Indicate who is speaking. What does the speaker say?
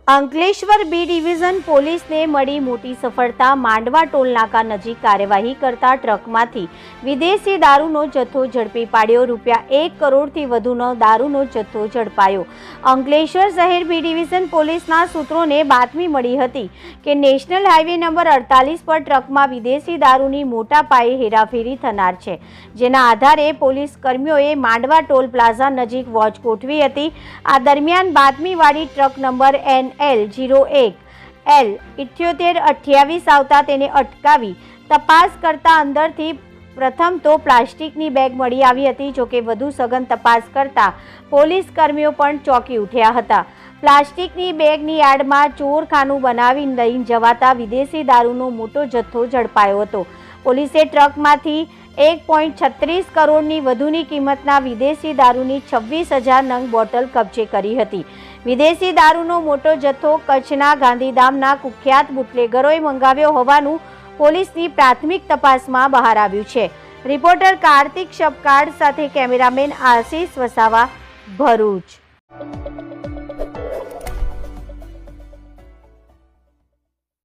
Speaker 1: Ankleshwar B division પોલીસને મળી મોટી સફળતા। માંડવા ટોલનાકા નજીક કાર્યવાહી કરતા ટ્રકમાંથી વિદેશી દારૂનો જથ્થો ઝડપી પાડ્યો। ₹1 કરોડથી વધુનો દારૂનો જથ્થો ઝડપાયો। અંકલેશ્વર શહેર બી ડિવિઝન પોલીસના સૂત્રોને બાતમી મળી હતી કે નેશનલ હાઈવે નંબર 48 પર ટ્રકમાં વિદેશી દારૂની મોટા પાયે હેરાફેરી થનાર છે, જેના આધારે પોલીસ કર્મીઓએ માંડવા ટોલ પ્લાઝા નજીક વોચ ગોઠવી હતી। આ દરમિયાન બાતમીવાળી ટ્રક નંબર NL01L7828 આવતા તેને અટકાવી તપાસ કરતા અંદરથી પ્રથમ તો પ્લાસ્ટિકની બેગ મળી આવી હતી। જોકે વધુ સઘન તપાસ કરતા પોલીસ કર્મીઓ પણ ચોંકી ઉઠ્યા હતા। પ્લાસ્ટિકની બેગની આડમાં ચોરખાનું બનાવી લઈ જવાતા વિદેશી દારૂનો મોટો જથ્થો ઝડપાયો હતો। પોલીસે ટ્રકમાંથી 1.36 કરોડની વધુની કિંમતના વિદેશી દારૂની 26,000 નંગ બોટલ કબજે કરી હતી। વિદેશી દારૂનો મોટો જથ્થો કચ્છના ગાંધીધામના કુખ્યાત બુટલેગરોએ મંગાવ્યો હોવાનું પોલીસની પ્રાથમિક તપાસમાં બહાર આવ્યું છે। રિપોર્ટર કાર્તિક શપકાડ સાથે કેમેરામેન આશીષ વસાવા, ભરૂચ।